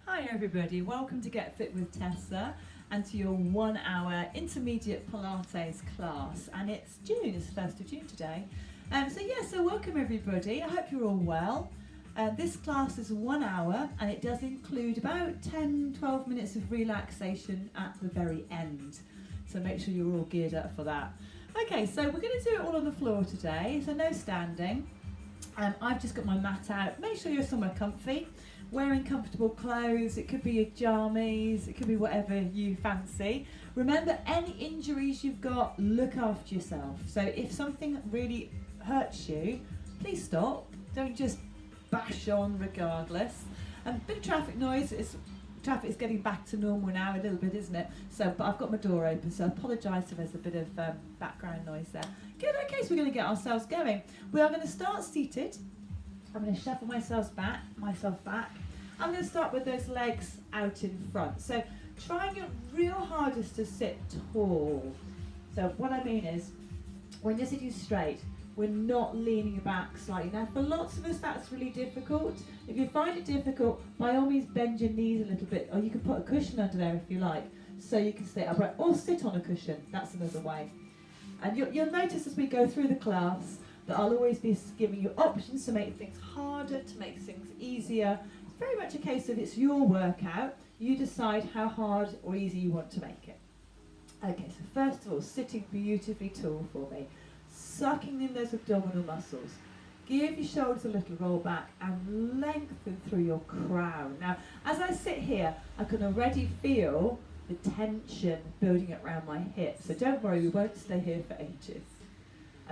Hi everybody, welcome to Get Fit with Tessa and to your 1 hour intermediate Pilates class, and it's June, it's the 1st of June today. So welcome everybody, I hope you're all well. This class is 1 hour and it does include about 10-12 minutes of relaxation at the very end, so make sure you're all geared up for that. Okay, so we're going to do it all on the floor today, so no standing. I've just got my mat out. Make sure you're somewhere comfy, wearing comfortable clothes. It could be your jammies, it could be whatever you fancy. Remember, any injuries you've got, look after yourself. So if something really hurts you, please stop. Don't just bash on regardless. Bit of traffic noise. Traffic is getting back to normal now a little bit, isn't it? But I've got my door open, so I apologise if there's a bit of background noise there. Good, okay, so we're going to get ourselves going. We are going to start seated. I'm going to shuffle myself back. I'm going to start with those legs out in front. So try and get real hardest to sit tall. So what I mean is, when you're sitting straight, we're not leaning back slightly. Now, for lots of us, that's really difficult. If you find it difficult, by all means bend your knees a little bit, or you can put a cushion under there if you like, so you can stay upright, or sit on a cushion. That's another way. And you'll notice as we go through the class that I'll always be giving you options to make things harder, to make things easier. It's very much a case of it's your workout. You decide how hard or easy you want to make it. Okay, so first of all, sitting beautifully tall for me. Sucking in those abdominal muscles. Give your shoulders a little roll back and lengthen through your crown. Now, as I sit here, I can already feel the tension building up around my hips. So don't worry, we won't stay here for ages.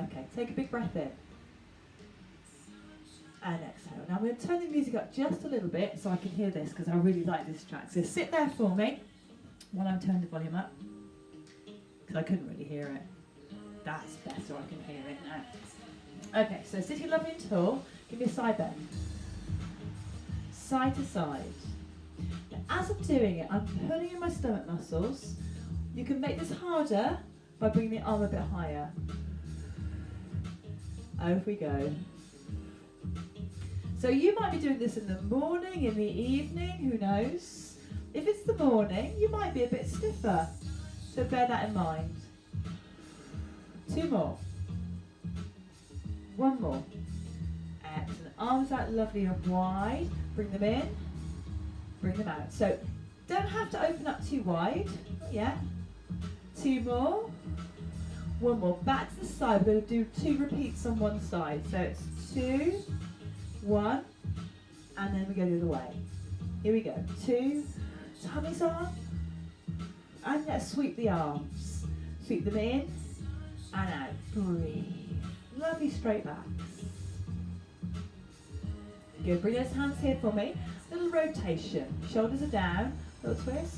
Okay, take a big breath in. And exhale. Now I'm going to turn the music up just a little bit so I can hear this, because I really like this track. So sit there for me while I'm turning the volume up, because I couldn't really hear it. That's better, I can hear it now. Okay, so sitting lovely and tall, give me a side bend. Side to side. Now, as I'm doing it, I'm pulling in my stomach muscles. You can make this harder by bringing the arm a bit higher. Over we go. So you might be doing this in the morning, in the evening, who knows? If it's the morning, you might be a bit stiffer. So bear that in mind. 2 more. 1 more. Excellent. Arms out lovely and wide. Bring them in. Bring them out. So don't have to open up too wide. Not yet. 2 more. 1 more. Back to the side. We're going to do 2 repeats on one side. So it's 2, 1, and then we go the other way. Here we go. 2. Tummy's on. And let's sweep the arms. Sweep them in. And out. Breathe. Lovely straight backs. Good. Bring those hands here for me. Little rotation. Shoulders are down. Little twist.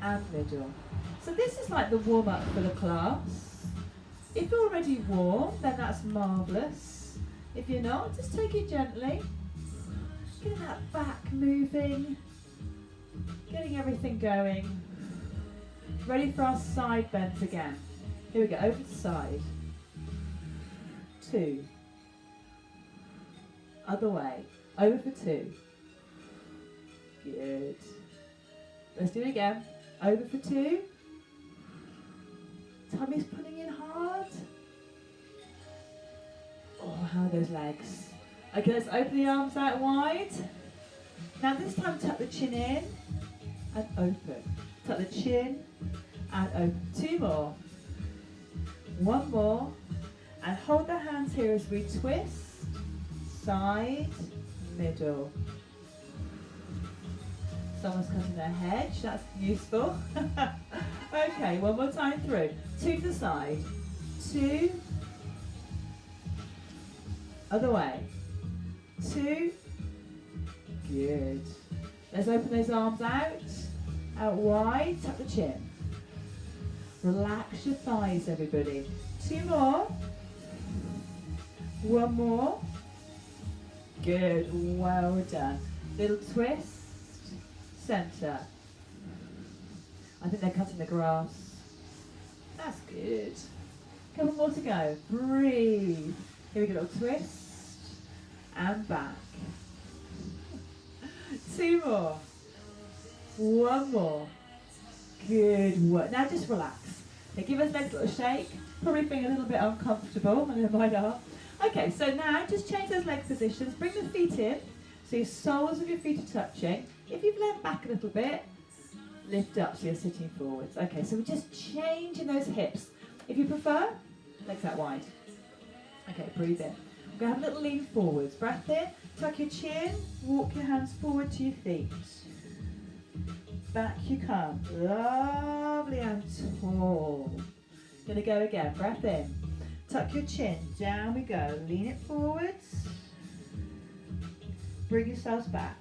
And middle. So this is like the warm up for the class. If you're already warm, then that's marvellous. If you're not, just take it gently. Getting that back moving. Getting everything going. Ready for our side bends again. Here we go, over to the side. 2. Other way. Over for 2. Good. Let's do it again. Over for 2. Tummy's pulling in hard. Oh, how are those legs? Okay, let's open the arms out wide. Now this time tuck the chin in and open. Tuck the chin and open. 2 more. 1 more, and hold the hands here as we twist, side, middle. Someone's cutting their hedge, that's useful. Okay, 1 more time through. 2 to the side, 2, other way, 2, good. Let's open those arms out wide, tuck the chin. Relax your thighs, everybody. 2 more. 1 more. Good, well done. Little twist, centre. I think they're cutting the grass. That's good. Couple more to go. Breathe. Here we go, little twist, and back. 2 2 more. 1 more. Good work. Now just relax. Okay, give us legs a little shake. Probably feeling a little bit uncomfortable, I know mine are. Okay, so now just change those leg positions. Bring the feet in, so your soles of your feet are touching. If you've leant back a little bit, lift up so you're sitting forwards. Okay, so we're just changing those hips. If you prefer, legs out wide. Okay, breathe in. We're going to have a little lean forwards. Breath in, tuck your chin, walk your hands forward to your feet. Back you come. Lovely and tall. Going to go again. Breath in. Tuck your chin. Down we go. Lean it forwards. Bring yourselves back.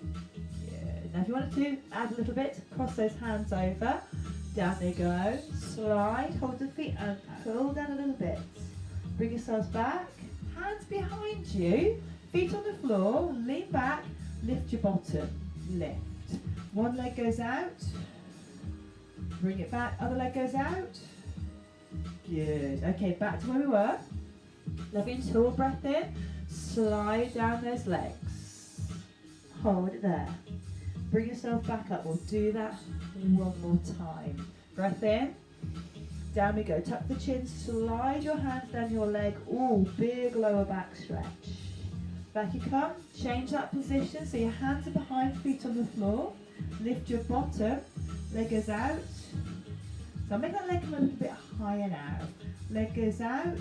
Good. Now if you wanted to add a little bit, cross those hands over. Down they go. Slide. Hold the feet and pull down a little bit. Bring yourselves back. Hands behind you. Feet on the floor. Lean back. Lift your bottom. Lift. One leg goes out. Bring it back. Other leg goes out. Good. Okay, back to where we were. Lovely and tall. Breath in. Slide down those legs. Hold it there. Bring yourself back up. We'll do that one more time. Breath in. Down we go. Tuck the chin. Slide your hands down your leg. Ooh, big lower back stretch. Back you come. Change that position so your hands are behind, feet on the floor. Lift your bottom. Leg goes out. So I'll make that leg come a little bit higher now. Leg goes out.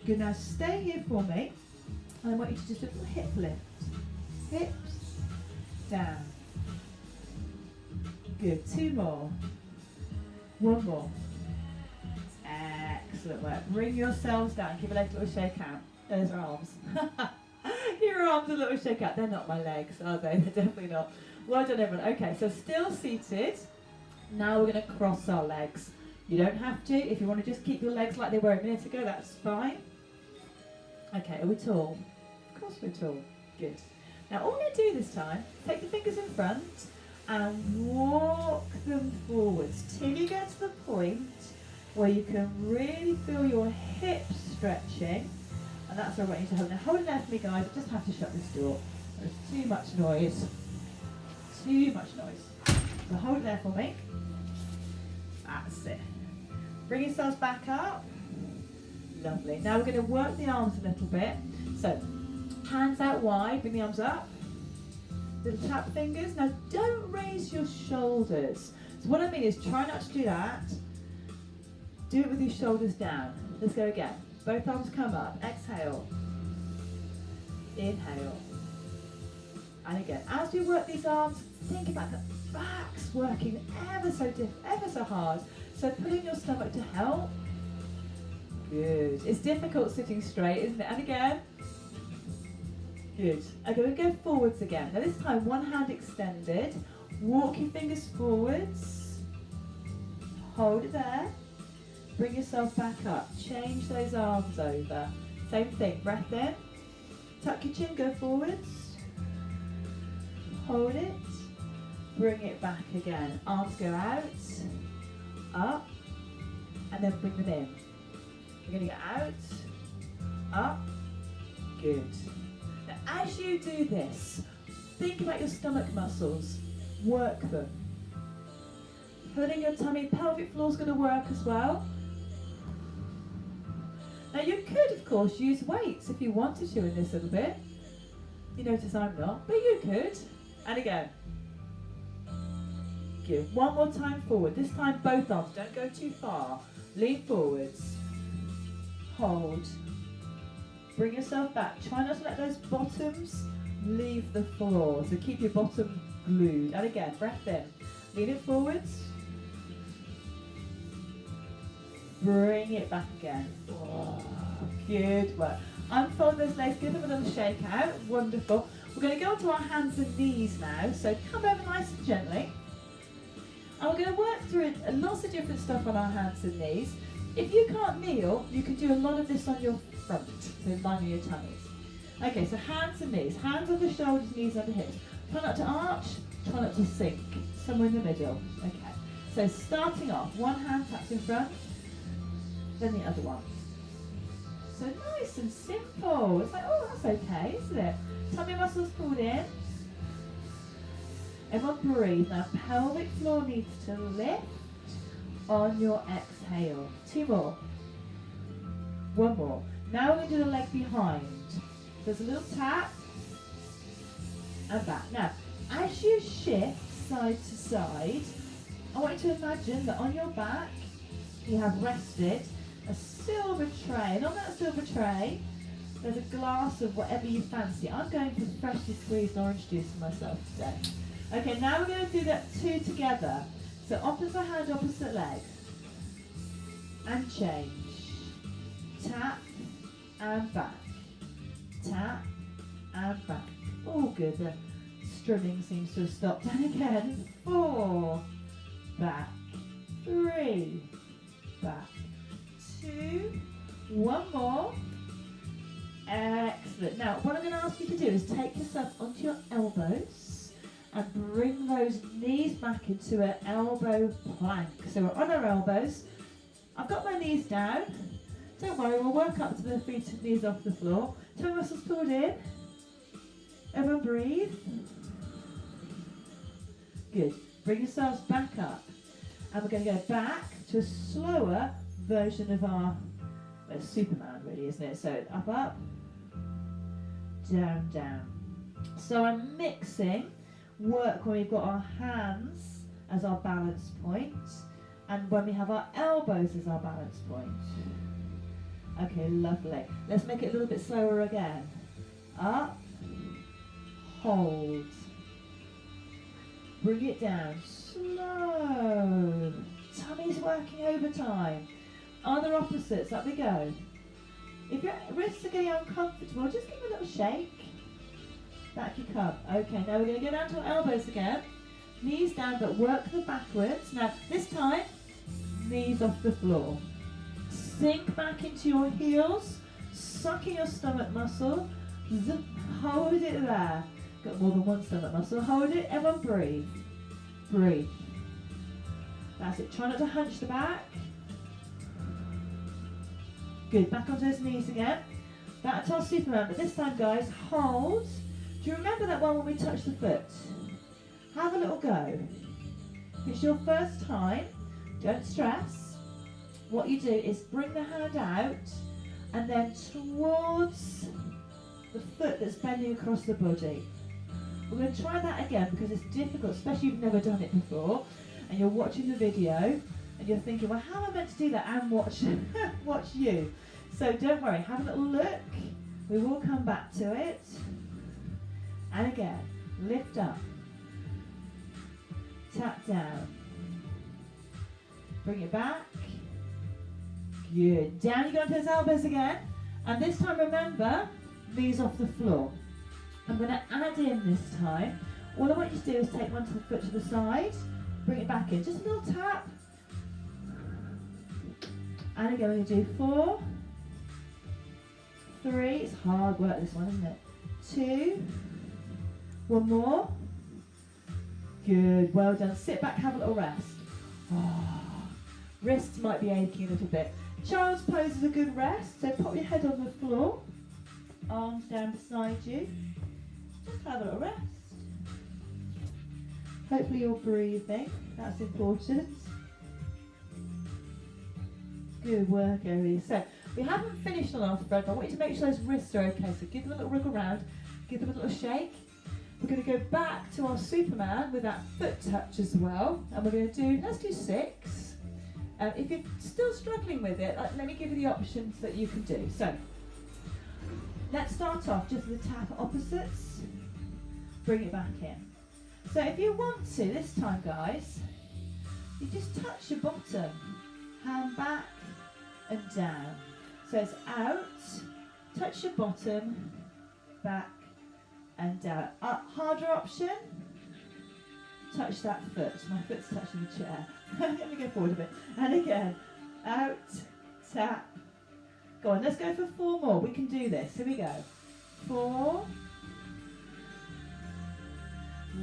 Good, now stay here for me. And I want you to just do a little hip lift. Hips, down. Good, 2 more. 1 more. Excellent work. Bring yourselves down. Give your legs a little shake out. Those are arms. Your arms a little shake out. They're not my legs, are they? They're definitely not. Well done, everyone. Okay, so still seated. Now we're going to cross our legs. You don't have to. If you want to just keep your legs like they were a minute ago, that's fine. Okay, are we tall? Of course we're tall. Good. Now all we're going to do this time, take the fingers in front and walk them forwards till you get to the point where you can really feel your hips stretching. And that's what I want you to hold. Now hold it there for me, guys. I just have to shut this door. There's too much noise. Too much noise. So hold it there for me. That's it. Bring yourselves back up. Lovely. Now we're going to work the arms a little bit. So hands out wide. Bring the arms up. Little tap fingers. Now don't raise your shoulders. So what I mean is try not to do that. Do it with your shoulders down. Let's go again. Both arms come up. Exhale. Inhale. And again. As we work these arms, think about the backs working ever so hard. So pulling your stomach to help. Good. It's difficult sitting straight, isn't it? And again. Good. Okay, we go forwards again. Now this time, one hand extended. Walk your fingers forwards. Hold it there. Bring yourself back up. Change those arms over. Same thing. Breath in. Tuck your chin, go forwards. Hold it. Bring it back again. Arms go out. Up. And then bring them in. You're going to get out. Up. Good. Now as you do this, think about your stomach muscles. Work them. Pulling your tummy, pelvic floor is going to work as well. Now you could, of course, use weights if you wanted to in this little bit. You notice I'm not, but you could. And again. Good. One more time forward. This time both arms. Don't go too far. Lean forwards. Hold. Bring yourself back. Try not to let those bottoms leave the floor. So keep your bottom glued. And again, breath in. Lean it forwards. Bring it back again. Oh, good work. Unfold those legs, give them a little shake out. Wonderful. We're going to go onto our hands and knees now. So come over nice and gently. And we're going to work through lots of different stuff on our hands and knees. If you can't kneel, you can do a lot of this on your front, so lying on your tummies. Okay, so hands and knees. Hands on the shoulders, knees on the hips. Try not to arch, try not to sink. Somewhere in the middle. Okay, so starting off, one hand taps in front, then the other one. So nice and simple. It's like, oh, that's okay, isn't it? Tummy muscles pulled in. Everyone breathe. Now pelvic floor needs to lift on your exhale. 2 more. 1 more. Now we're going to do the leg behind. There's a little tap and back. Now, as you shift side to side, I want you to imagine that on your back you have rested a silver tray, and on that silver tray there's a glass of whatever you fancy. I'm going for freshly squeezed orange juice for myself today. Okay, now we're going to do that 2 together. So opposite hand, opposite leg. And change. Tap and back. Tap and back. Oh good, the strumming seems to have stopped. And again, 4, back, 3, back, 2, 1 more. Excellent. Now, what I'm going to ask you to do is take yourself onto your elbows and bring those knees back into an elbow plank. So we're on our elbows. I've got my knees down. Don't worry, we'll work up to the feet and knees off the floor. Toe muscles pulled in. Everyone breathe. Good. Bring yourselves back up. And we're going to go back to a slower version of our Superman, really, isn't it? So up, up, down, down. So I'm mixing work when we've got our hands as our balance point and when we have our elbows as our balance point. Okay, lovely. Let's make it a little bit slower again. Up, hold. Bring it down, slow. Tummy's working overtime. Other opposites, up we go. If your wrists are getting uncomfortable, just give them a little shake. Back you come. Okay, now we're going to go down to our elbows again. Knees down, but work them backwards. Now, this time, knees off the floor. Sink back into your heels, suck in your stomach muscle. Zip, hold it there. Got more than one stomach muscle. Hold it, everyone breathe. Breathe. That's it. Try not to hunch the back. Good. Back onto those knees again. Back to our Superman. But this time, guys, hold. Do you remember that one when we touched the foot? Have a little go. If it's your first time, don't stress. What you do is bring the hand out and then towards the foot that's bending across the body. We're going to try that again because it's difficult, especially if you've never done it before and you're watching the video and you're thinking, well, how am I meant to do that and watch you? So don't worry, have a little look. We will come back to it. And again, lift up. Tap down. Bring it back. Good. Down you go onto those elbows again. And this time, remember, knees off the floor. I'm going to add in this time. All I want you to do is take one foot to the side. Bring it back in. Just a little tap. And again, we're going to do 4, 3. It's hard work, this one, isn't it? 2. 1 more. Good, well done. Sit back, have a little rest. Oh, wrists might be aching a little bit. Child's pose is a good rest, so pop your head on the floor, arms down beside you. Just have a little rest. Hopefully you're breathing, that's important. Good work, Ellie. So, we haven't finished on our spread, but I want you to make sure those wrists are okay, so give them a little wriggle around, give them a little shake. We're going to go back to our Superman with that foot touch as well. And we're going to do, let's do 6. If you're still struggling with it, let me give you the options that you can do. So, let's start off just with a tap opposites. Bring it back in. So if you want to, this time guys, you just touch your bottom. Hand back and down. So it's out, touch your bottom, back, and down. Harder option, touch that foot. My foot's touching the chair. Let me go forward a bit. And again, out, tap. Go on, let's go for 4 more. We can do this. Here we go. 4.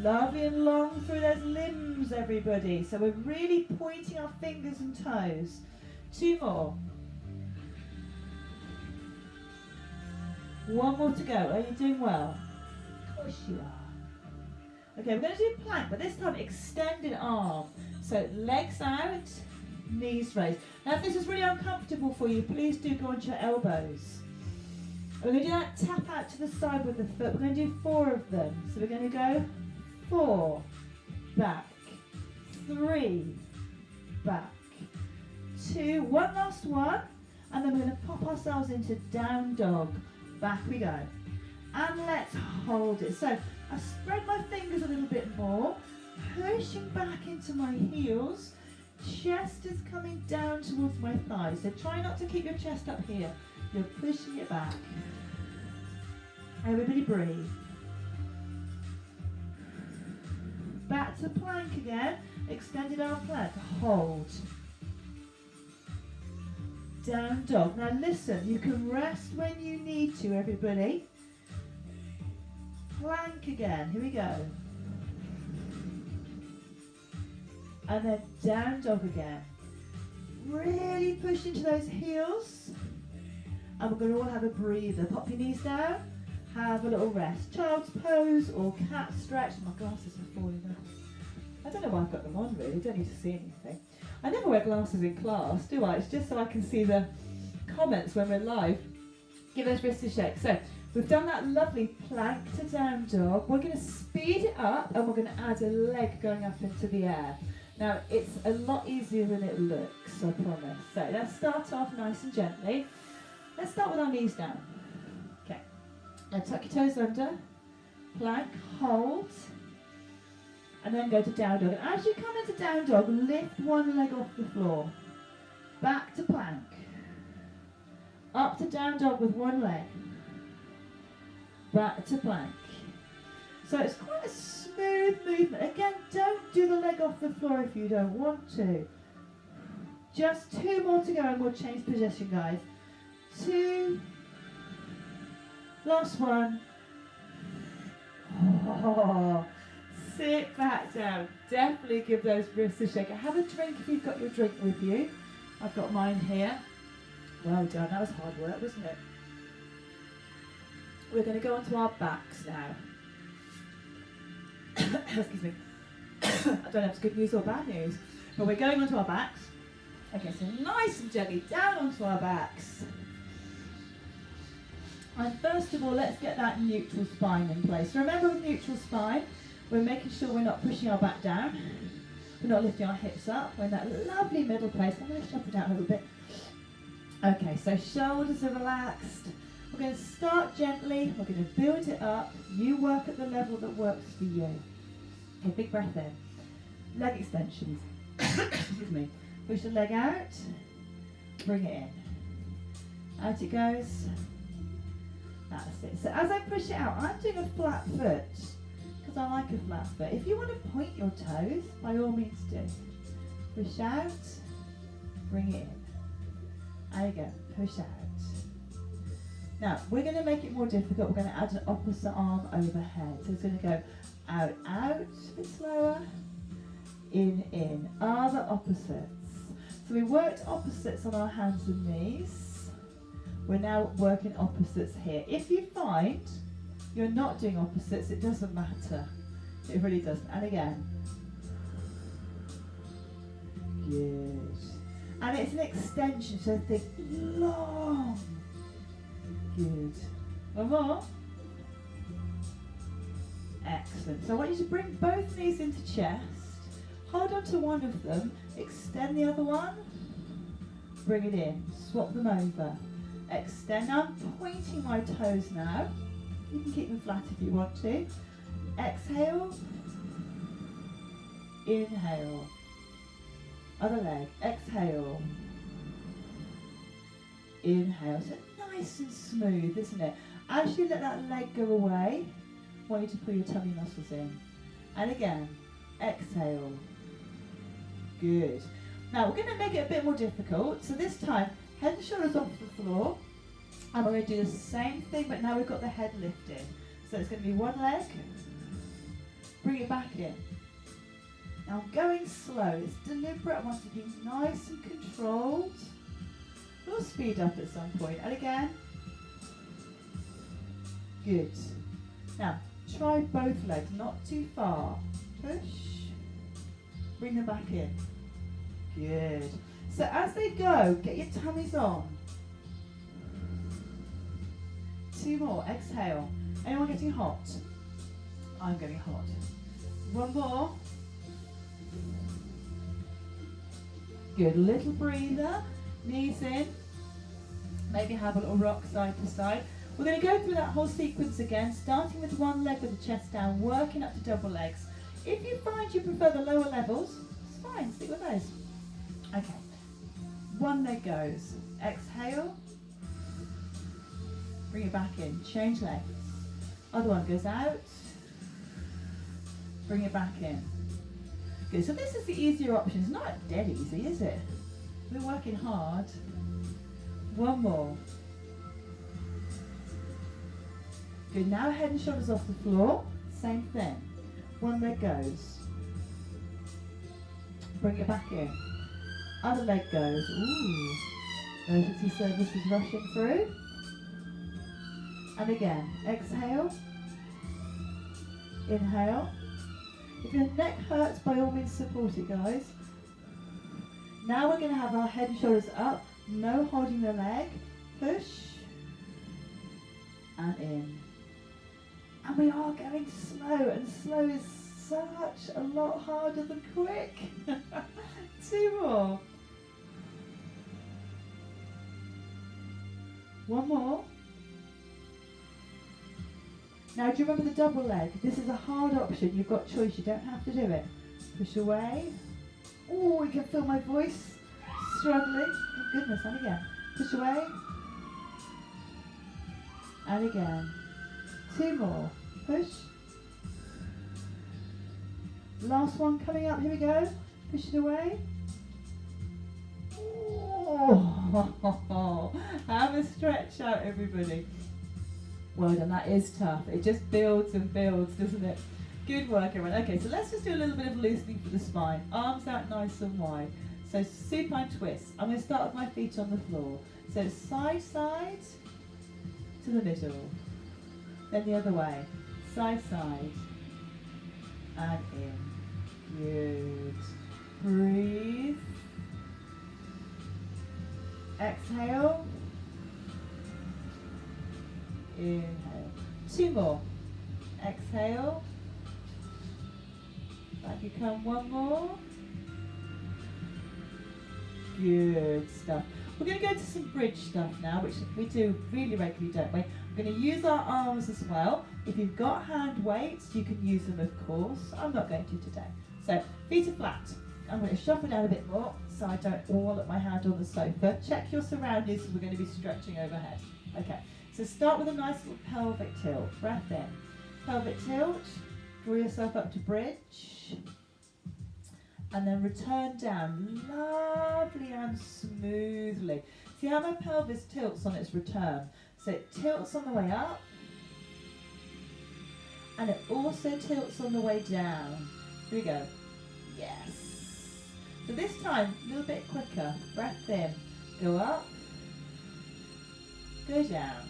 Lovely and long through those limbs, everybody. So we're really pointing our fingers and toes. 2 more. 1 more to go. Are you doing well? push you are. Okay, we're going to do plank, but this time extended arm. So legs out, knees raised. Now if this is really uncomfortable for you, please do go onto your elbows. We're going to do that tap out to the side with the foot. We're going to do 4 of them. So we're going to go 4, back, 3, back, 2, one last one, and then we're going to pop ourselves into down dog. Back we go. And let's hold it. So I spread my fingers a little bit more, pushing back into my heels. Chest is coming down towards my thighs. So try not to keep your chest up here. You're pushing it back. Everybody breathe. Back to plank again. Extended arm plank. Hold. Down dog. Now listen, you can rest when you need to, everybody. Plank again. Here we go. And then down dog again. Really push into those heels. And we're going to all have a breather. Pop your knees down. Have a little rest. Child's pose or cat stretch. My glasses are falling off. I don't know why I've got them on really. Don't need to see anything. I never wear glasses in class, do I? It's just so I can see the comments when we're live. Give those wrists a shake. So we've done that lovely plank to down dog. We're going to speed it up and we're going to add a leg going up into the air. Now it's a lot easier than it looks, I promise. So let's start off nice and gently. Let's start with our knees down. Okay. Now tuck your toes under. Plank, hold. And then go to down dog. And as you come into down dog, lift one leg off the floor. Back to plank. Up to down dog with one leg. Back to plank. So it's quite a smooth movement. Again, don't do the leg off the floor if you don't want to. Just 2 more to go and we'll change position, guys. 2. Last one. Oh. Sit back down. Definitely give those wrists a shake. Have a drink if you've got your drink with you. I've got mine here. Well done. That was hard work, wasn't it? We're going to go onto our backs now. Excuse me. I don't know if it's good news or bad news. But we're going onto our backs. Okay, so nice and gently down onto our backs. And first of all, let's get that neutral spine in place. So remember with neutral spine, we're making sure we're not pushing our back down. We're not lifting our hips up. We're in that lovely middle place. I'm going to shuffle down a little bit. Okay, so shoulders are relaxed. We're going to start gently. We're going to build it up. You work at the level that works for you. Okay, big breath in. Leg extensions. Excuse me. Push the leg out. Bring it in. Out it goes. That's it. So as I push it out, I'm doing a flat foot. Because I like a flat foot. If you want to point your toes, by all means do. Push out, bring it in. There you go, push out. Now, we're going to make it more difficult. We're going to add an opposite arm overhead. So it's going to go out, out, a bit slower, in. Other opposites. So we worked opposites on our hands and knees. We're now working opposites here. If you find you're not doing opposites, it doesn't matter. It really doesn't. And again. Good. And it's an extension, so think long. Good. One more. Excellent. So I want you to bring both knees into chest. Hold on to one of them. Extend the other one. Bring it in. Swap them over. Extend. Now I'm pointing my toes now. You can keep them flat if you want to. Exhale. Inhale. Other leg. Exhale. Inhale. So nice and smooth, isn't it? As you let that leg go away, I want you to pull your tummy muscles in. And again. Exhale. Good. Now we're going to make it a bit more difficult. So this time, head and shoulders off the floor. And we're going to do the same thing, but now we've got the head lifted. So it's going to be one leg. Bring it back in. Now I'm going slow. It's deliberate. I want to be nice and controlled. We'll speed up at some point. And again. Good. Now, Try both legs, not too far. Push. Bring them back in. Good. So as they go, get your tummies on. 2 more. Exhale. Anyone getting hot? I'm getting hot. 1 more. Good. Little breather. Knees in. Maybe have a little rock side to side. We're going to go through that whole sequence again, starting with one leg with the chest down, working up to double legs. If you find you prefer the lower levels, it's fine, stick with those. Okay, one leg goes. Exhale, bring it back in, change legs. Other one goes out, bring it back in. Good, so this is the easier option. It's not dead easy, is it? We're working hard. 1 more. Good, now head and shoulders off the floor. Same thing. One leg goes. Bring it back in. Other leg goes. Ooh. Emergency services rushing through. And again. Exhale. Inhale. If your neck hurts, by all means support it, guys. Now we're going to have our head and shoulders up. No holding the leg. Push. And in. And we are going slow, and slow is such a lot harder than quick. 2 more. 1 more. Now do you remember the double leg? This is a hard option. You've got choice. You don't have to do it. Push away. Oh, you can feel my voice struggling. Oh goodness, and again. Push away. And again. 2 more. Push. Last one coming up. Here we go. Push it away. Oh, have a stretch out, everybody. Well done. That is tough. It just builds and builds, doesn't it? Good work, everyone. Okay, so let's just do a little bit of loosening for the spine. Arms out nice and wide. So supine twist. I'm going to start with my feet on the floor. So side, side to the middle. Then the other way. Side, side. And in. Good. Breathe. Exhale. Inhale. 2 more. Exhale. Back you come. 1 more. Good stuff. We're going to go to some bridge stuff now, which we do really regularly, don't we? We're going to use our arms as well. If you've got hand weights, you can use them, of course. I'm not going to today. So, feet are flat. I'm going to shuffle down a bit more so I don't wallop my hand on the sofa. Check your surroundings because we're going to be stretching overhead. Okay, so start with a nice little pelvic tilt. Breath in. Pelvic tilt. Draw yourself up to bridge. And then return down, lovely and smoothly. See how my pelvis tilts on its return? So it tilts on the way up, and it also tilts on the way down. Here we go. Yes. So this time, a little bit quicker. Breath in, go up, go down.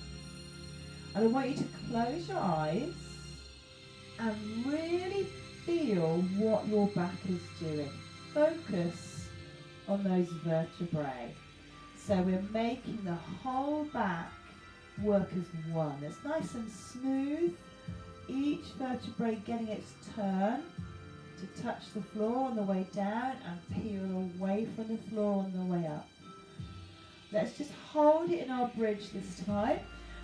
And I want you to close your eyes and really feel what your back is doing. Focus on those vertebrae. So we're making the whole back work as one. It's nice and smooth. Each vertebrae getting its turn to touch the floor on the way down and peel away from the floor on the way up. Let's just hold it in our bridge this time.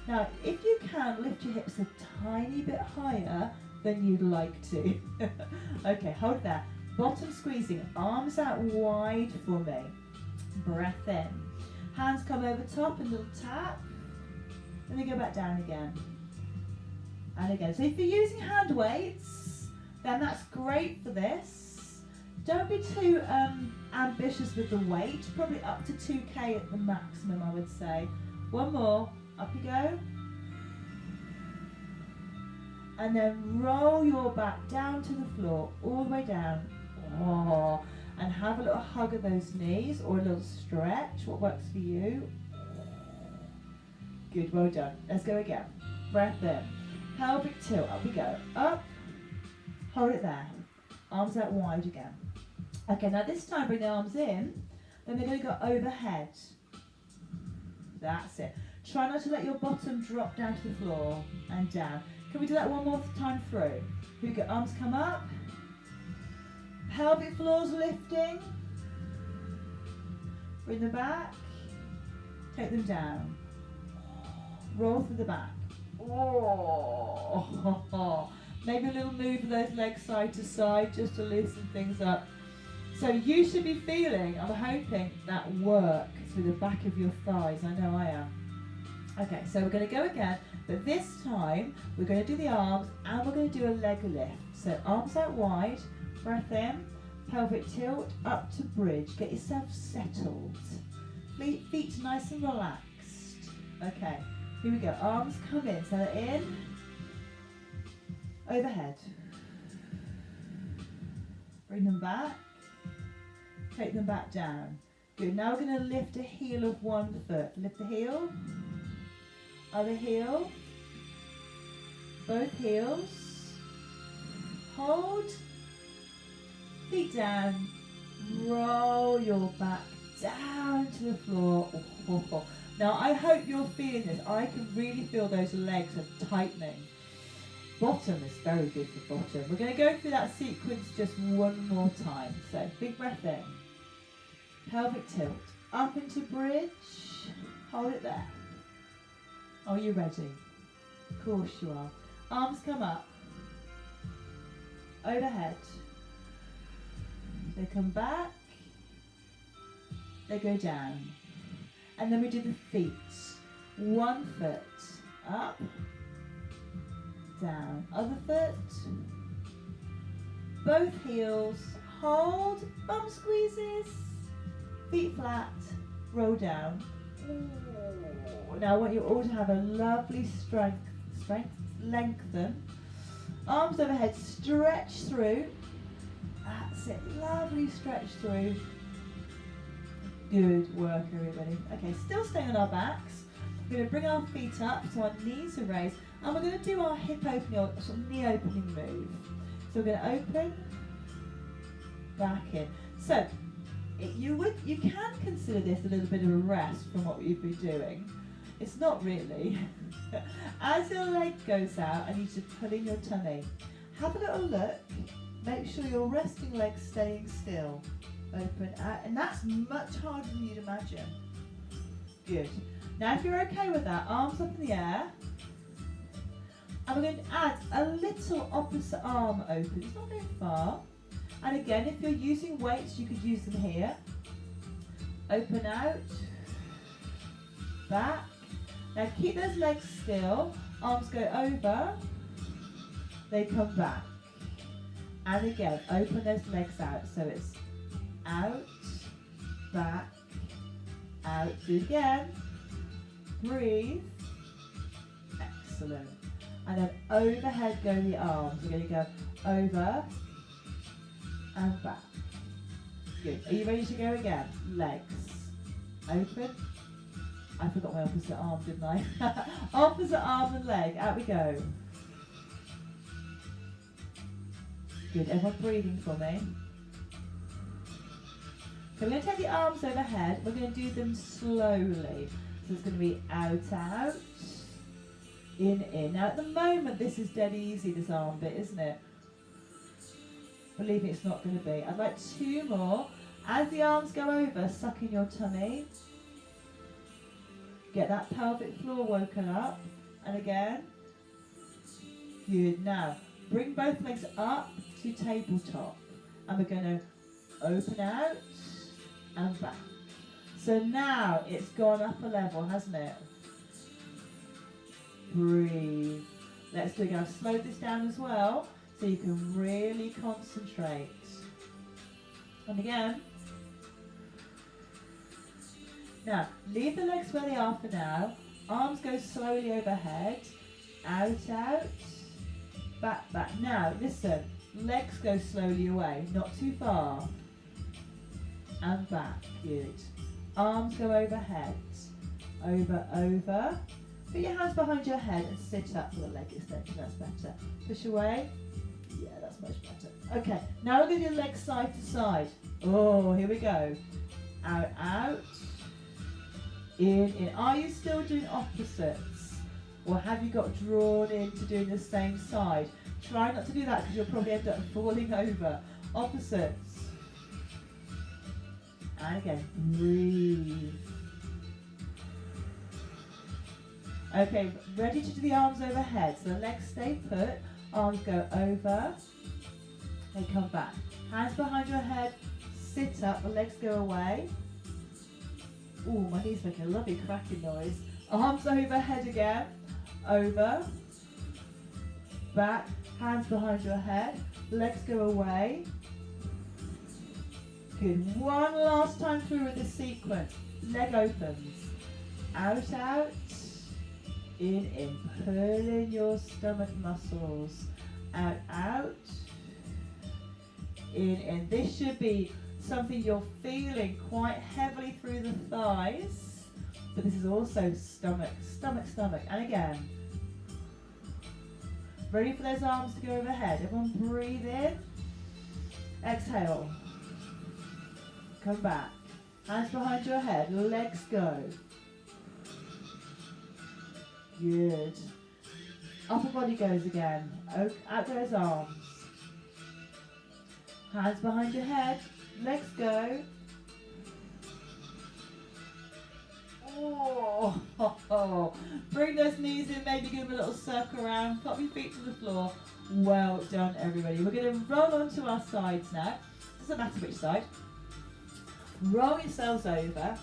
Now, if you can, lift your hips a tiny bit higher than you'd like to. Okay, hold that. Bottom squeezing, arms out wide for me. Breath in. Hands come over top, a little tap. And then go back down again. And again. So if you're using hand weights, then that's great for this. Don't be too ambitious with the weight. Probably up to 2K at the maximum, I would say. 1 more. Up you go. And then roll your back down to the floor, all the way down. Oh, and have a little hug of those knees or a little stretch. What works for you? Good, well done. Let's go again. Breath in. pelvic tilt, up we go, up, hold it there, arms out wide again. Okay, now this time bring the arms in, then they're going to go overhead. That's it. Try not to let your bottom drop down to the floor and down. Can we do that one more time through? Here we go, arms come up, pelvic floor's lifting, bring them back, take them down, roll through the back. Oh. Maybe a little move of those legs side to side just to loosen things up. So you should be feeling, I'm hoping, that work through the back of your thighs. I know I am. Okay, so we're going to go again, but this time we're going to do the arms and we're going to do a leg lift. So arms out wide, breath in, pelvic tilt, up to bridge. Get yourself settled. Feet nice and relaxed. Okay, here we go. Arms come in, so in, overhead. Bring them back. Take them back down. Good. Now we're going to lift a heel of one foot. Lift the heel. Other heel. Both heels. Hold. Feet down. Roll your back down to the floor. Now I hope you're feeling this. I can really feel those legs are tightening. Bottom is very good for bottom. We're going to go through that sequence just one more time. So big breath in. Pelvic tilt. Up into bridge. Hold it there. Are you ready? Of course you are. Arms come up. Overhead. They come back. They go down. And then we do the feet. One foot up. Down. Other foot. Both heels. Hold. Bum squeezes. Feet flat. Roll down. Now I want you all to have a lovely strength, lengthen. Arms overhead, stretch through. That's it, lovely stretch through. Good work everybody. Okay, still staying on our backs. We're going to bring our feet up so our knees are raised and we're going to do our hip opening or sort of knee opening move. So we're going to open, back in. So you can consider this a little bit of a rest from what you've been doing. It's not really. As your leg goes out, I need you to pull in your tummy. Have a little look. Make sure your resting leg's staying still. Open out, and that's much harder than you'd imagine. Good. Now if you're okay with that, arms up in the air. And we're going to add a little opposite arm open. It's not going far. And again, if you're using weights, you could use them here. Open out, back. Now keep those legs still. Arms go over, they come back. And again, open those legs out. So it's out, back, out. Do it again. Breathe. Excellent. And then overhead go the arms. We're going to go over and back. Good. Are you ready to go again? Legs. Open. I forgot my opposite arm, didn't I? Opposite arm and leg. Out we go. Good. Everyone breathing for me. So we're going to take the arms overhead. We're going to do them slowly. So it's going to be out, out, in. Now at the moment this is dead easy, this arm bit, isn't it? Believe me, it's not going to be. I'd like 2 more. As the arms go over, suck in your tummy. Get that pelvic floor woken up. And again. Good. Now, bring both legs up to tabletop. And we're going to open out and back. So now it's gone up a level, hasn't it? Breathe. Let's do it again. I've slowed this down as well, so you can really concentrate. And again. Now, leave the legs where they are for now. Arms go slowly overhead. Out, out. Back, back. Now, listen. Legs go slowly away. Not too far. And back. Good. Arms go overhead. Over, over. Put your hands behind your head and sit up for the leg extension. That's better. Push away. Yeah, that's much better. Okay, now we're going to do legs side to side. Oh, here we go. Out, out. In, in. Are you still doing opposites? Or have you got drawn into doing the same side? Try not to do that because you'll probably end up falling over. Opposites. And again, breathe. Okay, ready to do the arms overhead. So the legs stay put, arms go over, they come back. Hands behind your head, sit up, the legs go away. Ooh, my knees make a lovely cracking noise. Arms overhead again, over, back, hands behind your head, legs go away. Good, one last time through with this sequence. Leg opens, out, out. In, pulling your stomach muscles, out, out, in. This should be something you're feeling quite heavily through the thighs, but this is also stomach, stomach, stomach, and again. Ready for those arms to go overhead. Everyone breathe in, exhale, come back, hands behind your head, legs go. Good. Upper body goes again. Out goes arms. Hands behind your head. Legs go. Oh, ho, ho. Bring those knees in, maybe give them a little circle around. Pop your feet to the floor. Well done, everybody. We're going to roll onto our sides now. Doesn't matter which side. Roll yourselves over.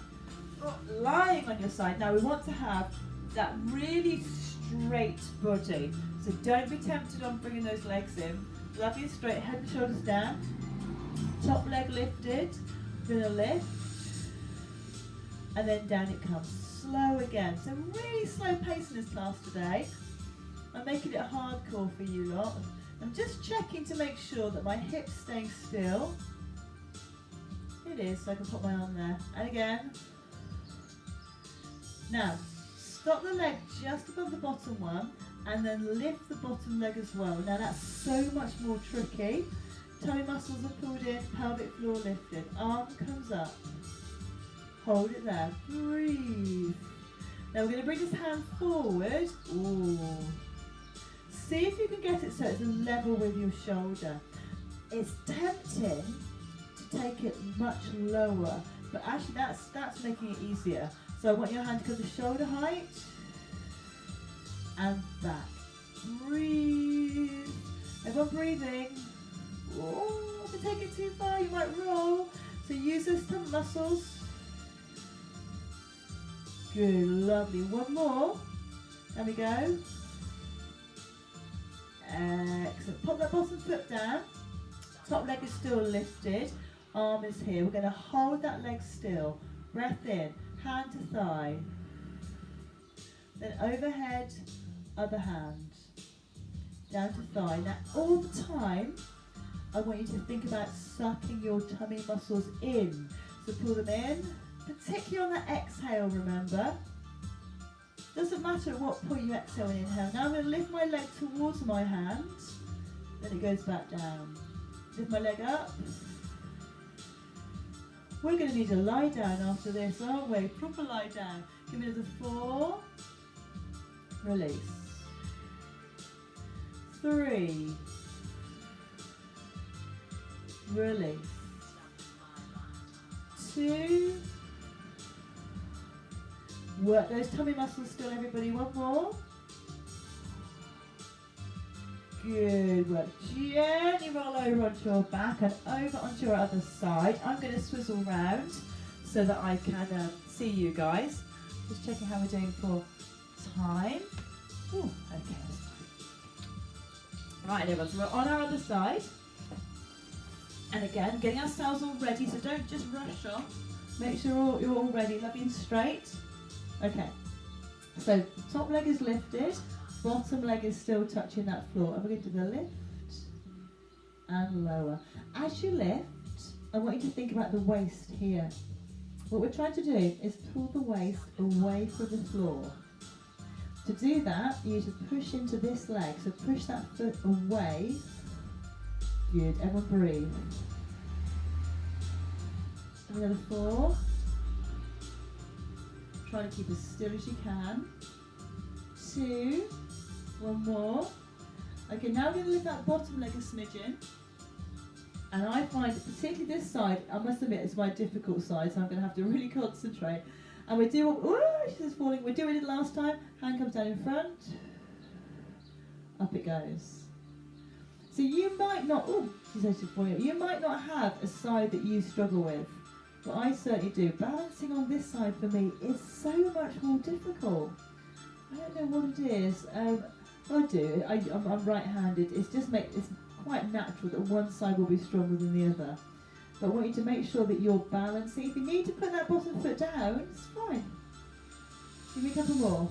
Lying on your side. Now we want to have that really straight body. So don't be tempted on bringing those legs in. Lovely and straight, head and shoulders down. Top leg lifted. We're going to lift. And then down it comes. Slow again. So really slow pace in this class today. I'm making it hardcore for you lot. I'm just checking to make sure that my hips staying still. It is, so I can put my arm there. And again. Now, stop the leg just above the bottom one and then lift the bottom leg as well. Now that's so much more tricky. Tummy muscles are pulled in, pelvic floor lifted. Arm comes up. Hold it there. Breathe. Now we're going to bring this hand forward. Ooh. See if you can get it so it's level with your shoulder. It's tempting to take it much lower, but actually that's making it easier. So I want your hand to come to shoulder height and back. Breathe. Everyone breathing. Oh, if you take it too far, you might roll. So use those stomach muscles. Good, lovely. One more. There we go. Excellent. Pop that bottom foot down. Top leg is still lifted. Arm is here. We're going to hold that leg still. Breath in. Hand to thigh. Then overhead, other hand. Down to thigh. Now all the time, I want you to think about sucking your tummy muscles in. So pull them in, particularly on that exhale, remember. Doesn't matter at what point you exhale and inhale. Now I'm going to lift my leg towards my hand, then it goes back down. Lift my leg up. We're going to need a lie down after this, aren't we? Proper lie down. Give me the 4. Release. 3. Release. 2. Work those tummy muscles still, everybody. One more. Good work. Gently roll over onto your back and over onto your other side. I'm going to swizzle round so that I can see you guys. Just checking how we're doing for time. Ooh, okay, that's fine. Right, everyone, so we're on our other side. And again, getting ourselves all ready, so don't just rush off. Make sure you're all ready, lovely and straight. Okay, so top leg is lifted. Bottom leg is still touching that floor. And we're going to do the lift and lower. As you lift, I want you to think about the waist here. What we're trying to do is pull the waist away from the floor. To do that, you need to push into this leg. So push that foot away. Good. Everyone breathe. Another 4. Try to keep as still as you can. 2. One more. Okay, now we're going to lift that bottom leg a smidgen. And I find, particularly this side, I must admit it's my difficult side, so I'm going to have to really concentrate. And we do, she's falling. We're doing it last time. Hand comes down in front. Up it goes. So you might not, she's actually falling. You might not have a side that you struggle with. But I certainly do. Balancing on this side for me is so much more difficult. I don't know what it is. I do. I'm right-handed. It's quite natural that one side will be stronger than the other. But I want you to make sure that you're balancing. If you need to put that bottom foot down, it's fine. Give me a couple more.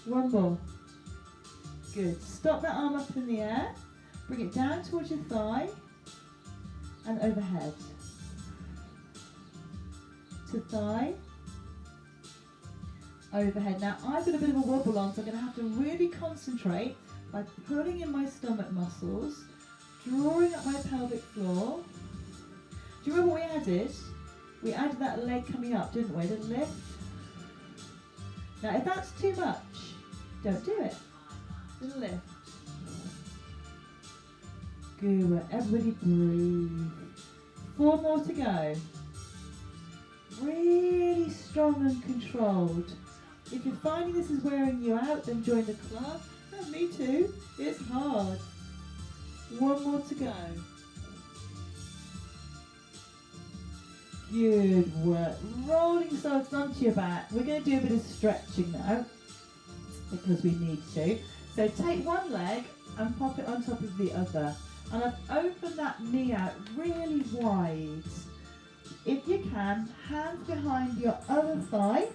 One more. Good. Stop that arm up in the air. Bring it down towards your thigh. And overhead. To thigh. Overhead. Now I've got a bit of a wobble on, so I'm going to have to really concentrate by pulling in my stomach muscles, drawing up my pelvic floor. Do you remember what we added? We added that leg coming up, didn't we? The lift. Now if that's too much, don't do it. Just lift. Good. Everybody breathe. 4 more to go. Really strong and controlled. If you're finding this is wearing you out, then join the club. Oh, me too. It's hard. 1 more to go. Good work. Rolling yourselves onto your back. We're going to do a bit of stretching now because we need to. So take one leg and pop it on top of the other. And I've opened that knee out really wide. If you can, hands behind your other thigh,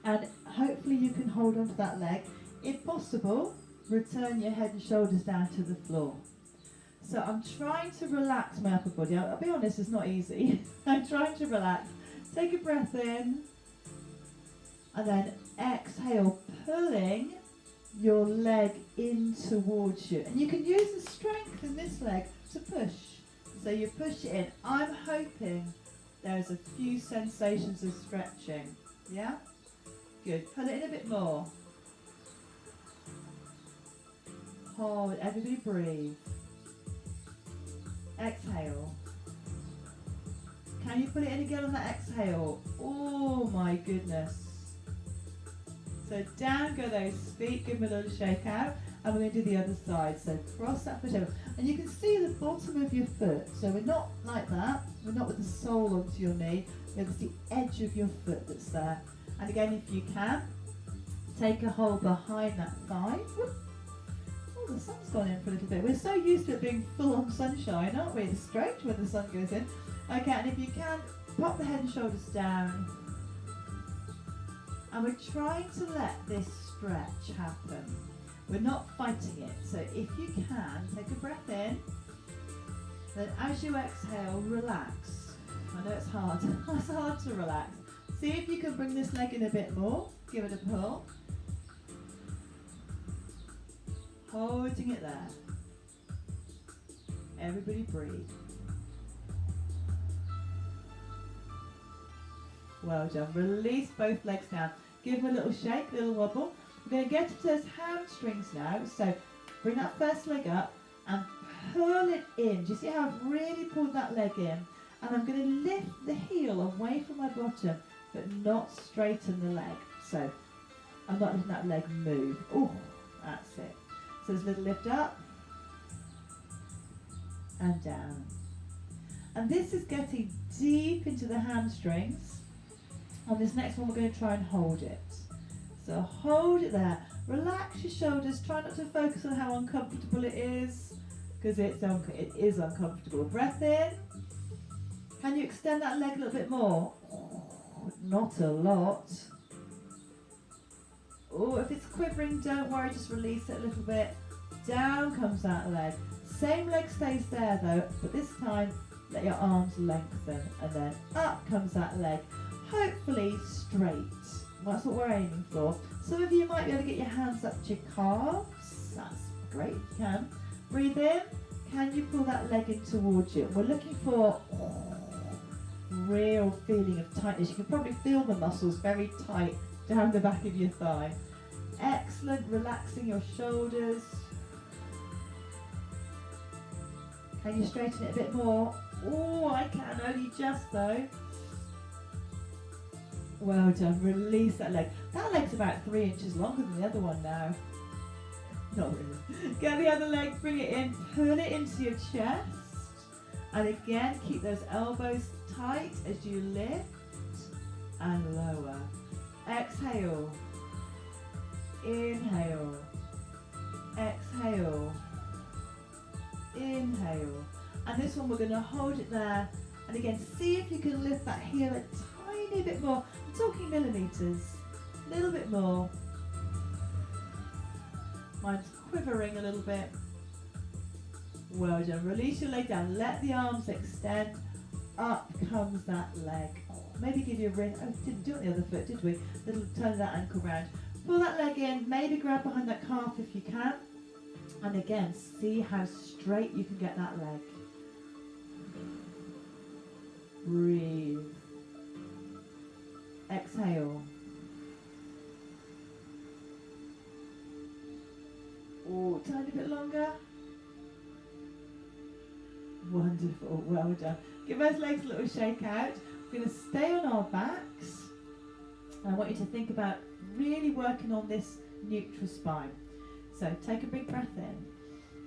and hopefully you can hold onto that leg. If possible, return your head and shoulders down to the floor. So I'm trying to relax my upper body. I'll be honest, it's not easy. I'm trying to relax. Take a breath in, and then exhale, pulling your leg in towards you. And you can use the strength in this leg to push. So you push it in. I'm hoping there's a few sensations of stretching. Yeah? Good. Pull it in a bit more. Hold. Everybody breathe. Exhale. Can you put it in again on that exhale? Oh my goodness. So down go those feet, give them a little shake out, and we're going to do the other side. So cross that foot over. And you can see the bottom of your foot. So we're not like that. We're not with the sole onto your knee. It's the edge of your foot that's there. And again, if you can, take a hold behind that thigh. Oh, the sun's gone in for a little bit. We're so used to it being full on sunshine, aren't we? It's strange when the sun goes in. Okay, and if you can, pop the head and shoulders down. And we're trying to let this stretch happen. We're not fighting it. So if you can, take a breath in. Then as you exhale, relax. I know it's hard. It's hard to relax. See if you can bring this leg in a bit more. Give it a pull. Holding it there. Everybody breathe. Well done. Release both legs now. Give them a little shake, a little wobble. We're going to get to those hamstrings now. So bring that first leg up and pull it in. Do you see how I've really pulled that leg in? And I'm going to lift the heel away from my bottom, but not straighten the leg. So I'm not letting that leg move. Oh, that's it. So there's a little lift up and down. And this is getting deep into the hamstrings. On this next one, we're going to try and hold it. So hold it there. Relax your shoulders. Try not to focus on how uncomfortable it is, because it is uncomfortable. Breath in. Can you extend that leg a little bit more? Not a lot. Oh, if it's quivering, don't worry. Just release it a little bit. Down comes that leg. Same leg stays there though, but this time let your arms lengthen, and then up comes that leg. hopefully straight. That's what we're aiming for. Some of you might be able to get your hands up to your calves. That's great, if you can. Breathe in. Can you pull that leg in towards you? We're looking for real feeling of tightness. You can probably feel the muscles very tight down the back of your thigh. Excellent, relaxing your shoulders. Can you straighten it a bit more? Oh, I can, only just though. Well done, release that leg. That leg's about 3 inches longer than the other one now. Not really. Get the other leg, bring it in, pull it into your chest. And again, keep those elbows tight as you lift and lower. Exhale. Inhale. Exhale. Inhale. And this one we're going to hold it there. And again, see if you can lift that heel a tiny bit more. I'm talking millimeters. A little bit more. Mine's quivering a little bit. Well done. Release your leg down. Let the arms extend. Up comes that leg. Maybe give you a ring. Oh, didn't do it on the other foot, did we? Little turn that ankle round. Pull that leg in. Maybe grab behind that calf if you can. And again, see how straight you can get that leg. Breathe. Exhale. Oh, tiny bit longer. Wonderful, well done. Give those legs a little shake out. We're going to stay on our backs. I want you to think about really working on this neutral spine. So take a big breath in.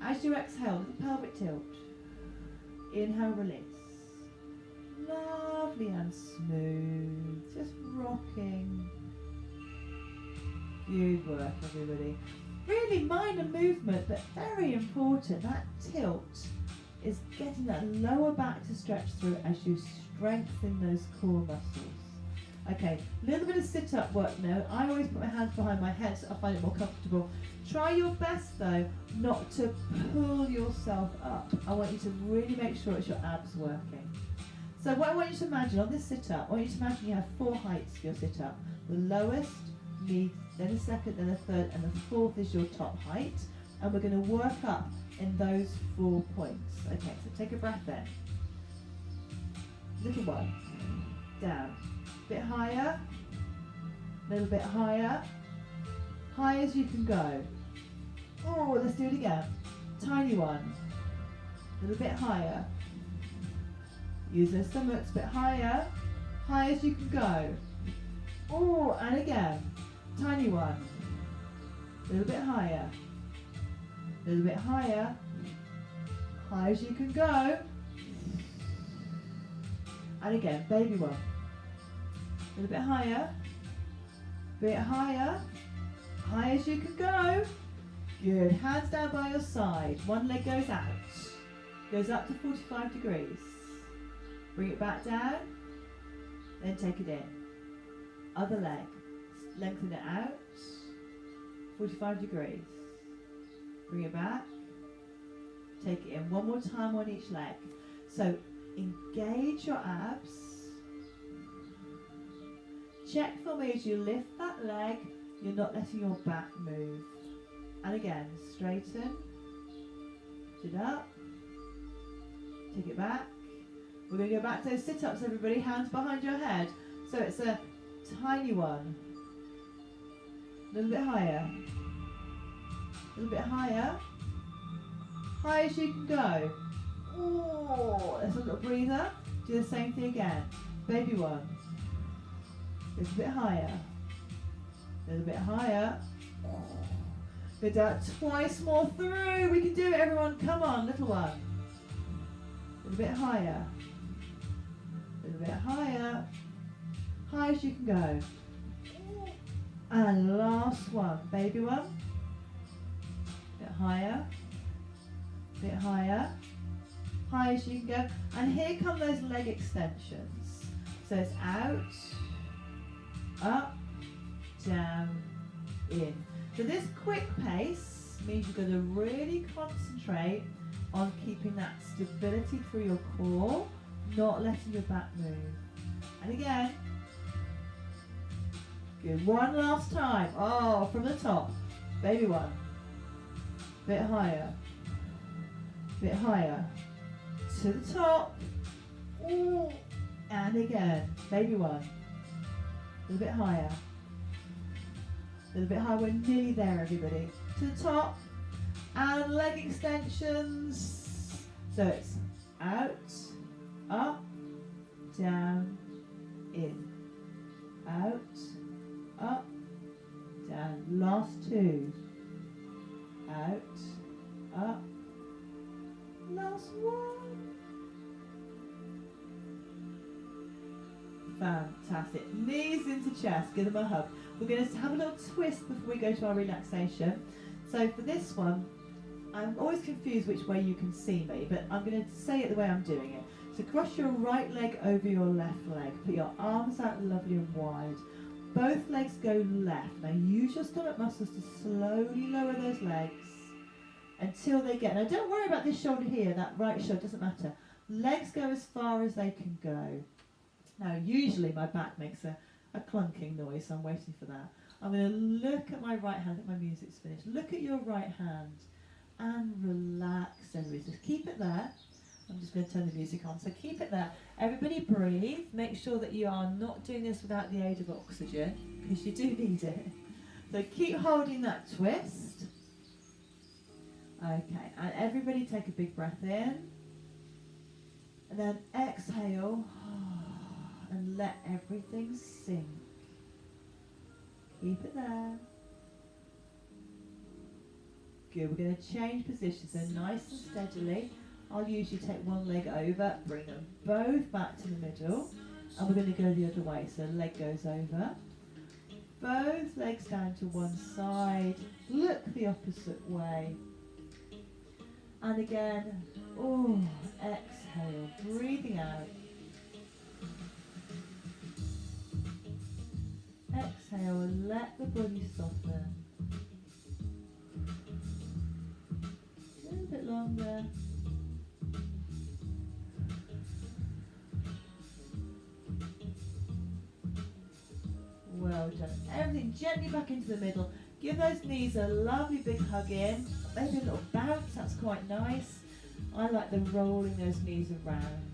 As you exhale, the pelvic tilt. Inhale, release. Lovely and smooth. Just rocking. Good work, everybody. Really minor movement, but very important. That tilt is getting that lower back to stretch through as you strengthen those core muscles. Okay, a little bit of sit-up work now. I always put my hands behind my head so I find it more comfortable. Try your best though not to pull yourself up. I want you to really make sure it's your abs working. So what I want you to imagine on this sit-up, I want you to imagine you have 4 heights for your sit-up. The lowest, me, then a second, then a third, and the fourth is your top height. And we're going to work up in those 4 points. Okay, so take a breath in. Little one. Down. Bit higher. Little bit higher. High as you can go. Oh, let's do it again. Tiny one. Little bit higher. Use those stomachs. Bit higher. High as you can go. Oh, and again. Tiny one. Little bit higher. Little bit higher. High as you can go. And again, baby one. A little bit higher. Bit higher. High as you can go. Good. Hands down by your side. One leg goes out. Goes up to 45 degrees. Bring it back down. Then take it in. Other leg. Lengthen it out. 45 degrees. Bring it back. Take it in. One more time on each leg. So engage your abs. Check for me as you lift that leg, you're not letting your back move. And again, straighten. Sit up. Take it back. We're going to go back to those sit-ups, everybody. Hands behind your head. So it's a tiny one. A little bit higher. A little bit higher. High as you can go. Oh, let's have a little breather. Do the same thing again. Baby one. A little bit higher. A little bit higher. Go down twice more through. We can do it, everyone. Come on, little one. A little bit higher. A little bit higher. High as you can go. And last one. Baby one. A bit higher. A bit higher. High as you can go. And here come those leg extensions. So it's out, up, down, in. So this quick pace means you're going to really concentrate on keeping that stability through your core, not letting your back move. And again, Good. One last time. Oh, from the top. Baby one. Bit higher. Bit higher. To the top. Ooh. And again. Baby one. A little bit higher. A little bit higher. We're nearly there, everybody. To the top. And leg extensions. So it's out, up, down, in. Out, up, down. Last two. Out, up. Last one. Fantastic. Knees into chest. Give them a hug. We're going to have a little twist before we go to our relaxation. So for this one, I'm always confused which way you can see me, but I'm going to say it the way I'm doing it. So cross your right leg over your left leg. Put your arms out lovely and wide. Both legs go left. Now use your stomach muscles to slowly lower those legs until they get... Now don't worry about this shoulder here, that right shoulder, doesn't matter. Legs go as far as they can go. Now usually my back makes a clunking noise, so I'm waiting for that. I'm going to look at my right hand. I think my music's finished. Look at your right hand and relax everybody. Just keep it there. I'm just going to turn the music on. So keep it there. Everybody breathe. Make sure that you are not doing this without the aid of oxygen, because you do need it. So keep holding that twist. Okay, and everybody take a big breath in. And then exhale. And let everything sink. Keep it there. Good, we're going to change positions, so nice and steadily. I'll usually take one leg over, bring them both back to the middle, and we're going to go the other way, so leg goes over. Both legs down to one side, look the opposite way. And again, oh, exhale, breathing out. Exhale and let the body soften. A little bit longer. Well done. Everything gently back into the middle. Give those knees a lovely big hug in. Maybe a little bounce, that's quite nice. I like the rolling those knees around.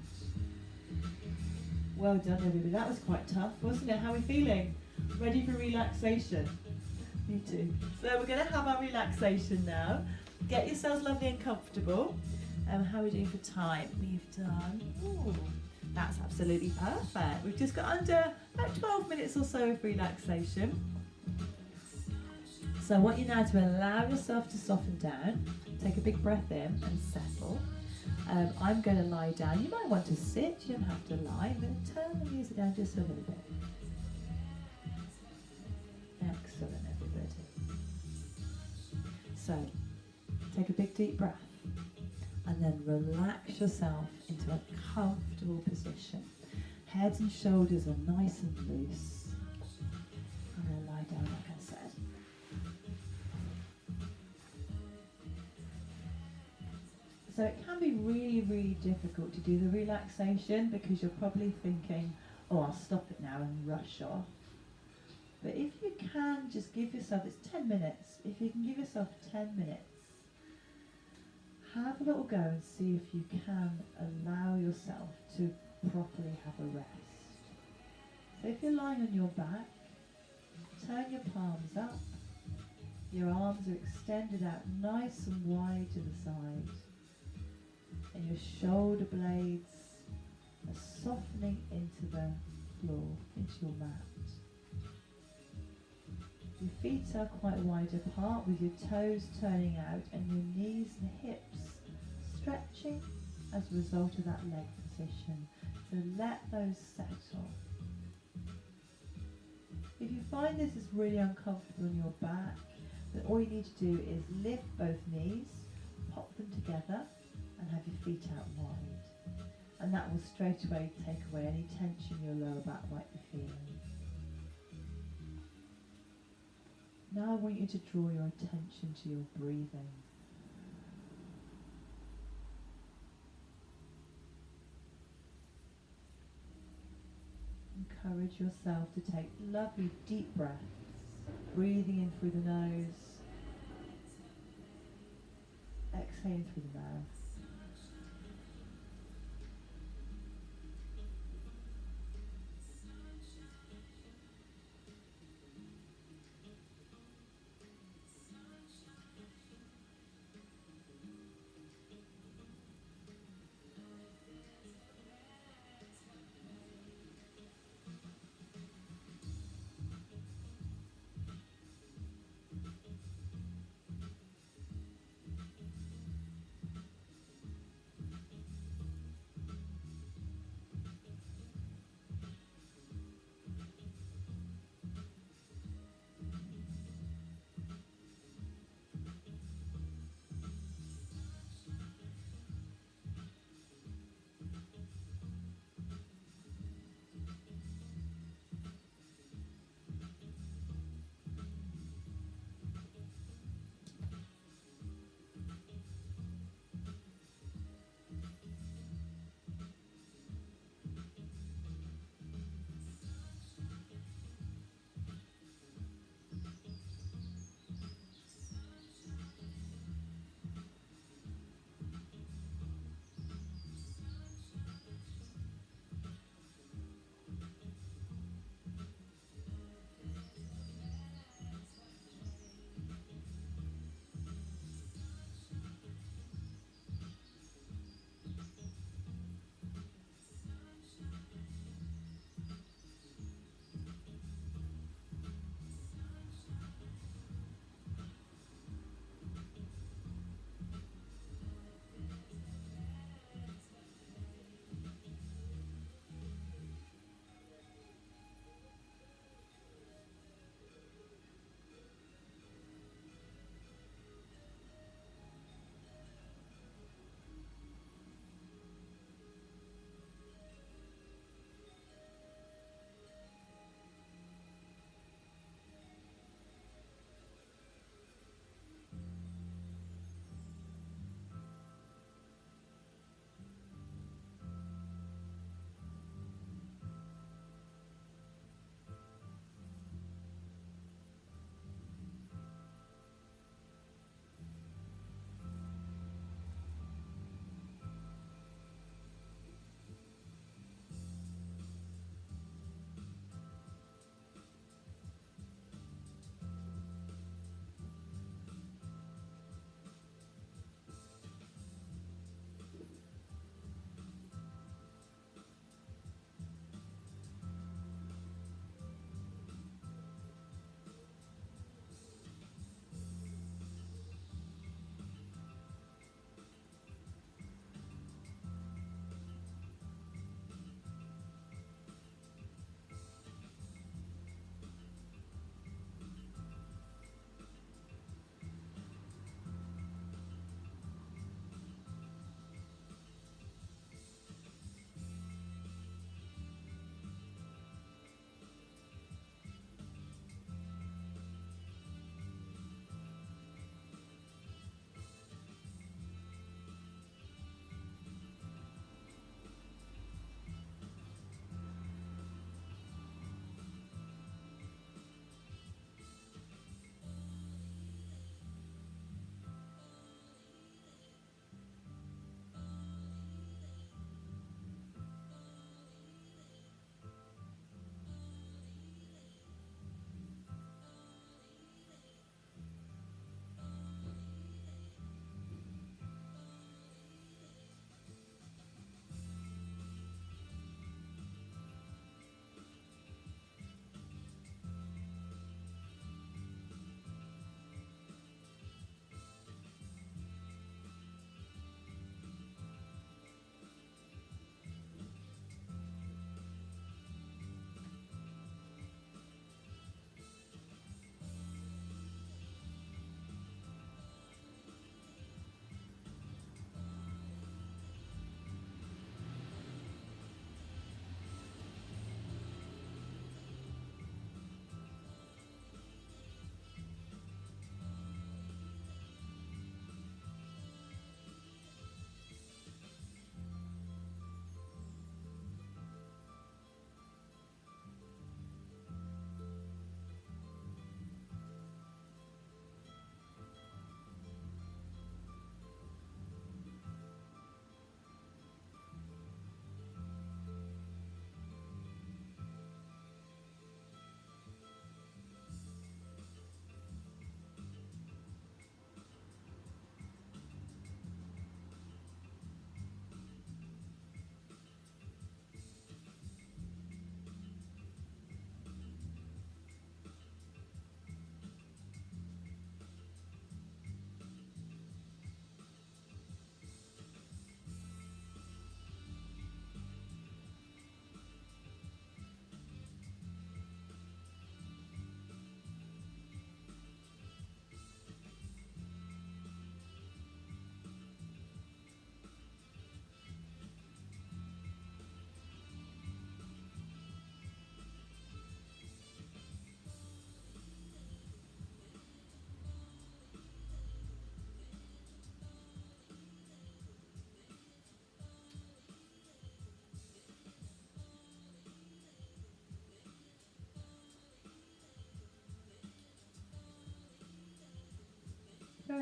Well done everybody. That was quite tough, wasn't it? How are we feeling? Ready for relaxation? Me too. So we're going to have our relaxation now. Get yourselves lovely and comfortable. How are we doing for time? We've done... Ooh, that's absolutely perfect. We've just got under about 12 minutes or so of relaxation. So I want you now to allow yourself to soften down. Take a big breath in and settle. I'm going to lie down. You might want to sit. You don't have to lie. I'm going to turn the music down just a little bit. Excellent, everybody. So, take a big deep breath and then relax yourself into a comfortable position. Head and shoulders are nice and loose. I'm going to lie down like I said. So it can be really, really difficult to do the relaxation because you're probably thinking, oh, I'll stop it now and rush off. But if you can just give yourself, it's 10 minutes, if you can give yourself 10 minutes, have a little go and see if you can allow yourself to properly have a rest. So if you're lying on your back, turn your palms up, your arms are extended out nice and wide to the side, and your shoulder blades are softening into the floor, into your mat. Your feet are quite wide apart with your toes turning out and your knees and hips stretching as a result of that leg position. So let those settle. If you find this is really uncomfortable in your back, then all you need to do is lift both knees, pop them together and have your feet out wide. And that will straight away take away any tension your lower back might be feeling. Now I want you to draw your attention to your breathing. Encourage encourage yourself to take lovely deep breaths, breathing in through the nose, exhaling through the mouth.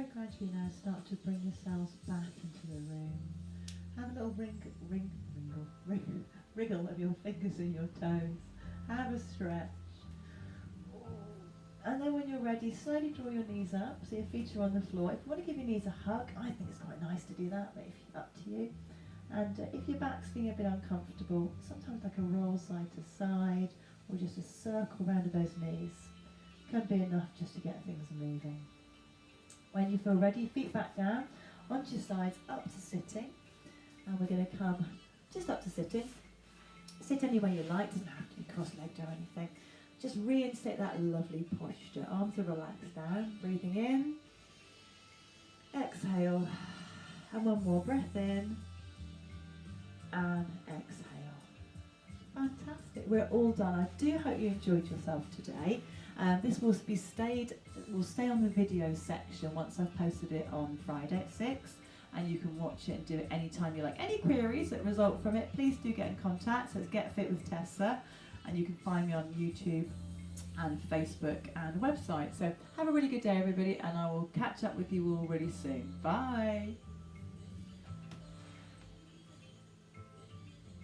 very gradually now start to bring yourselves back into the room. Have a little wriggle of your fingers and your toes. Have a stretch. And then when you're ready, slowly draw your knees up so your feet are on the floor. If you want to give your knees a hug, I think it's quite nice to do that, but up to you. And if your back's feeling a bit uncomfortable, sometimes like a roll side to side, or just a circle round of those knees can be enough just to get things moving. When you feel ready, feet back down, onto your sides, up to sitting. And we're going to come just up to sitting. Sit any way you like, doesn't have to be cross-legged or anything. Just reinstate that lovely posture. Arms are relaxed down. Breathing in. Exhale. And one more breath in. And exhale. Fantastic. We're all done. I do hope you enjoyed yourself today. This will stay on the video section once I've posted it on Friday at 6. And you can watch it and do it anytime you like. Any queries that result from it, please do get in contact. So it's Get Fit with Tessa. And you can find me on YouTube and Facebook and website. So have a really good day, everybody, and I will catch up with you all really soon. Bye.